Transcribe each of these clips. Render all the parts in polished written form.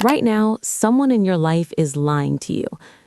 Right now, someone in your life is lying to you.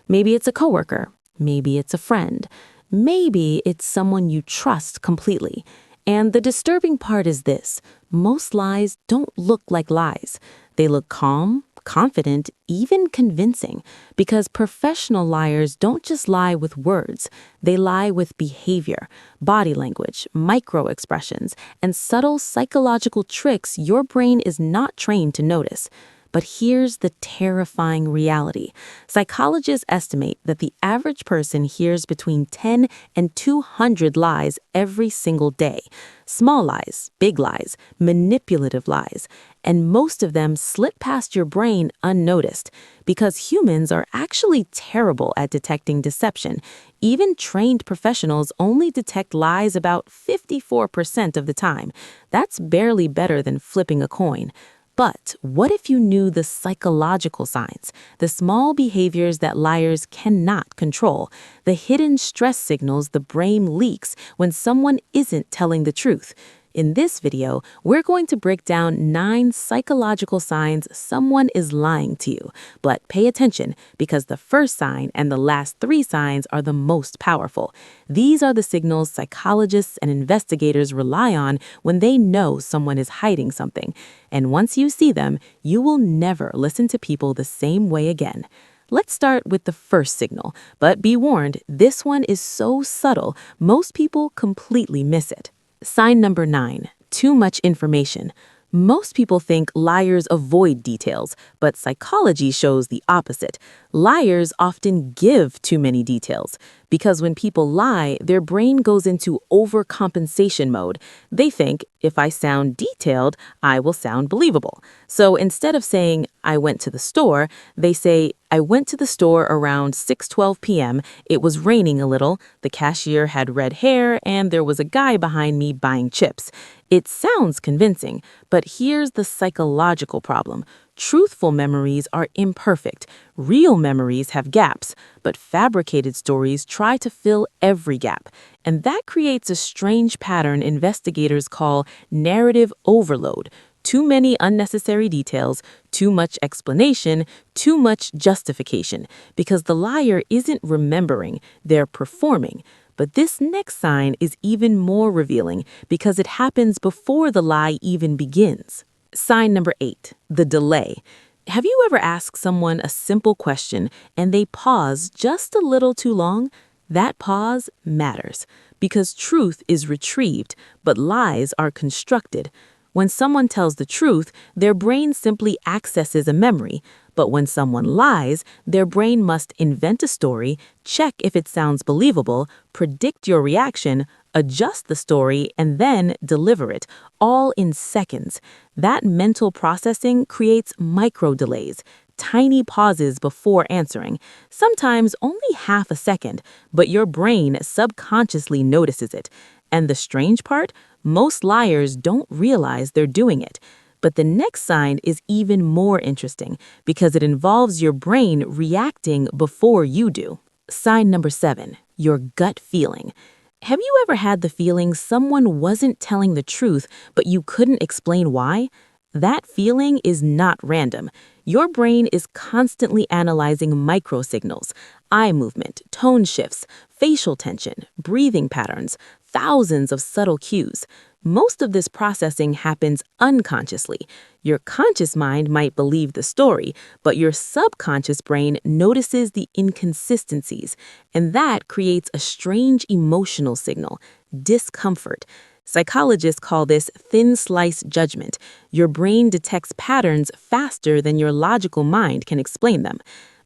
Maybe it's a coworker, maybe it's a friend, maybe it's someone you trust completely. And the disturbing part is this: most lies don't look like lies. They look calm, confident, even convincing, because professional liars don't just lie with words, they lie with behavior, body language, micro expressions, and subtle psychological tricks your brain is not trained to notice. But here's the terrifying reality. Psychologists estimate that the average person hears between 10 and 200 lies every single day. Small lies, big lies, manipulative lies. And most of them slip past your brain unnoticed because humans are actually terrible at detecting deception. Even trained professionals only detect lies about 54% of the time. That's barely better than flipping a coin. But what if you knew the psychological signs, the small behaviors that liars cannot control, the hidden stress signals the brain leaks when someone isn't telling the truth? In this video, we're going to break down 9 psychological signs someone is lying to you. But pay attention, because the first sign and the last 3 signs are the most powerful. These are the signals psychologists and investigators rely on when they know someone is hiding something. And once you see them, you will never listen to people the same way again. Let's start with the first signal, but be warned, this one is so subtle, most people completely miss it. Sign number 9, too much information. Most people think liars avoid details, but psychology shows the opposite. Liars often give too many details, because when people lie, their brain goes into overcompensation mode. They think, if I sound detailed, I will sound believable. So instead of saying, I went to the store, they say, I went to the store around 6:12 p.m., it was raining a little, the cashier had red hair, and there was a guy behind me buying chips. It sounds convincing, but here's the psychological problem. Truthful memories are imperfect. Real memories have gaps, but fabricated stories try to fill every gap. And that creates a strange pattern investigators call narrative overload. Too many unnecessary details, too much explanation, too much justification, because the liar isn't remembering, they're performing. But this next sign is even more revealing because it happens before the lie even begins. Sign number 8, the delay. Have you ever asked someone a simple question and they pause just a little too long? That pause matters because truth is retrieved, but lies are constructed. When someone tells the truth, their brain simply accesses a memory. But when someone lies, their brain must invent a story, check if it sounds believable, predict your reaction, adjust the story, and then deliver it, all in seconds. That mental processing creates micro delays, tiny pauses before answering, sometimes only half a second, but your brain subconsciously notices it. And the strange part? Most liars don't realize they're doing it. But the next sign is even more interesting because it involves your brain reacting before you do. Sign number 7, your gut feeling. Have you ever had the feeling someone wasn't telling the truth, but you couldn't explain why? That feeling is not random. Your brain is constantly analyzing microsignals, eye movement, tone shifts, facial tension, breathing patterns, thousands of subtle cues. Most of this processing happens unconsciously. Your conscious mind might believe the story, but your subconscious brain notices the inconsistencies, and that creates a strange emotional signal, discomfort. Psychologists call this thin slice judgment. Your brain detects patterns faster than your logical mind can explain them.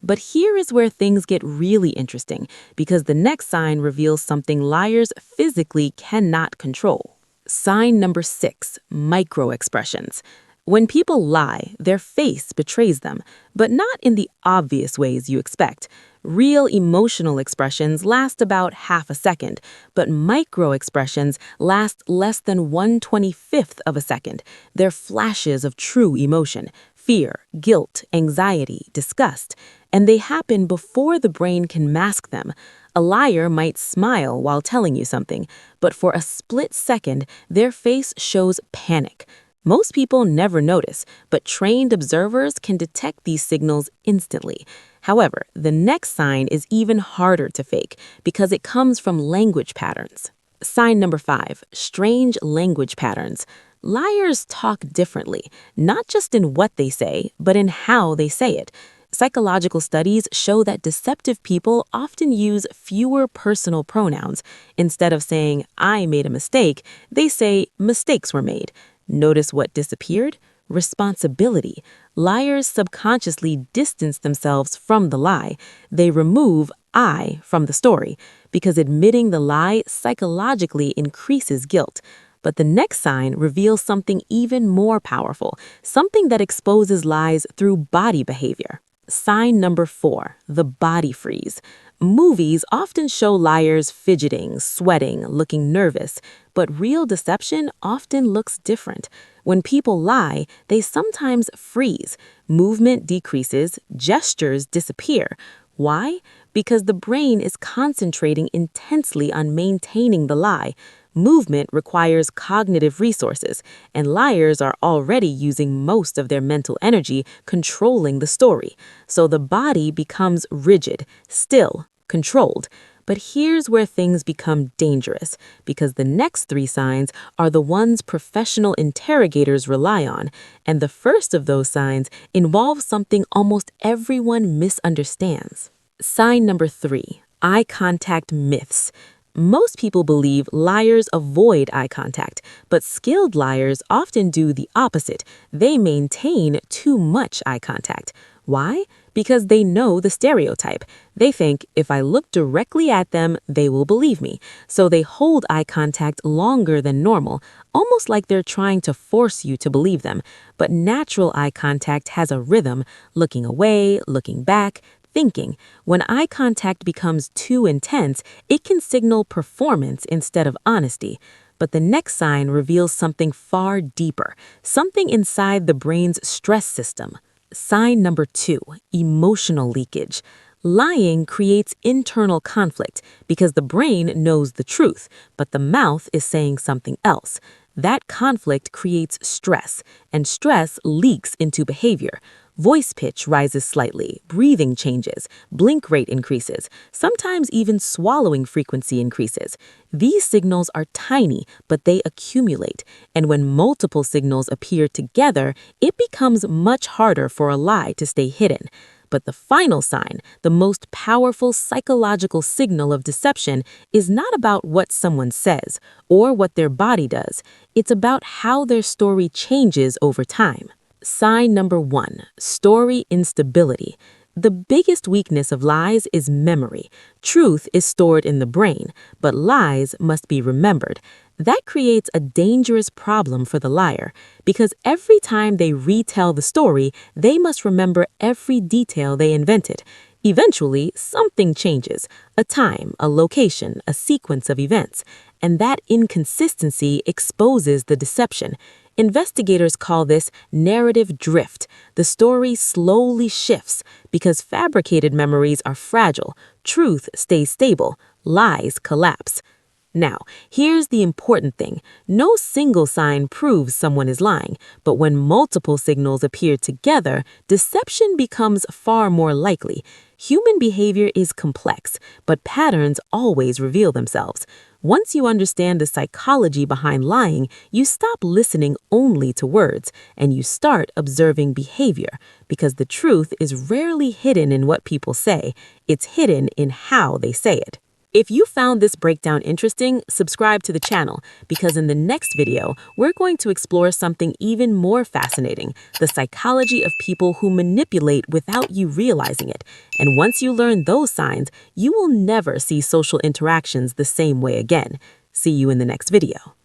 But here is where things get really interesting, because the next sign reveals something liars physically cannot control. Sign number 6, micro-expressions. When people lie, their face betrays them, but not in the obvious ways you expect. Real emotional expressions last about half a second, but micro-expressions last less than 1/25th of a second. They're flashes of true emotion: fear, guilt, anxiety, disgust. And they happen before the brain can mask them. A liar might smile while telling you something, but for a split second, their face shows panic. Most people never notice, but trained observers can detect these signals instantly. However, the next sign is even harder to fake because it comes from language patterns. Sign number 5, strange language patterns. Liars talk differently, not just in what they say, but in how they say it. Psychological studies show that deceptive people often use fewer personal pronouns. Instead of saying, I made a mistake, they say, mistakes were made. Notice what disappeared? Responsibility. Liars subconsciously distance themselves from the lie. They remove I from the story because admitting the lie psychologically increases guilt. But the next sign reveals something even more powerful, something that exposes lies through body behavior. Sign number 4, the body freeze. Movies often show liars fidgeting, sweating, looking nervous, but real deception often looks different. When people lie, they sometimes freeze. Movement decreases, gestures disappear. Why? Because the brain is concentrating intensely on maintaining the lie. Movement requires cognitive resources, and liars are already using most of their mental energy controlling the story. So the body becomes rigid, still, controlled. But here's where things become dangerous, because the next 3 signs are the ones professional interrogators rely on, and the first of those signs involves something almost everyone misunderstands. Sign number 3, eye contact myths. Most people believe liars avoid eye contact, but skilled liars often do the opposite. They maintain too much eye contact. Why? Because they know the stereotype. They think if I look directly at them, they will believe me. So they hold eye contact longer than normal, almost like they're trying to force you to believe them. But natural eye contact has a rhythm, looking away, looking back, thinking. When eye contact becomes too intense, it can signal performance instead of honesty. But the next sign reveals something far deeper, something inside the brain's stress system. Sign number 2, emotional leakage. Lying creates internal conflict because the brain knows the truth, but the mouth is saying something else. That conflict creates stress, and stress leaks into behavior. Voice pitch rises slightly, breathing changes, blink rate increases, sometimes even swallowing frequency increases. These signals are tiny, but they accumulate, and when multiple signals appear together, it becomes much harder for a lie to stay hidden. But the final sign, the most powerful psychological signal of deception, is not about what someone says or what their body does. It's about how their story changes over time. Sign number 1, story instability. The biggest weakness of lies is memory. Truth is stored in the brain, but lies must be remembered. That creates a dangerous problem for the liar, because every time they retell the story, they must remember every detail they invented. Eventually, something changes, a time, a location, a sequence of events, and that inconsistency exposes the deception. Investigators call this narrative drift. The story slowly shifts because fabricated memories are fragile, truth stays stable, lies collapse. Now, here's the important thing. No single sign proves someone is lying, but when multiple signals appear together, deception becomes far more likely. Human behavior is complex, but patterns always reveal themselves. Once you understand the psychology behind lying, you stop listening only to words, and you start observing behavior, because the truth is rarely hidden in what people say. It's hidden in how they say it. If you found this breakdown interesting, subscribe to the channel, because in the next video, we're going to explore something even more fascinating, the psychology of people who manipulate without you realizing it. And once you learn those signs, you will never see social interactions the same way again. See you in the next video.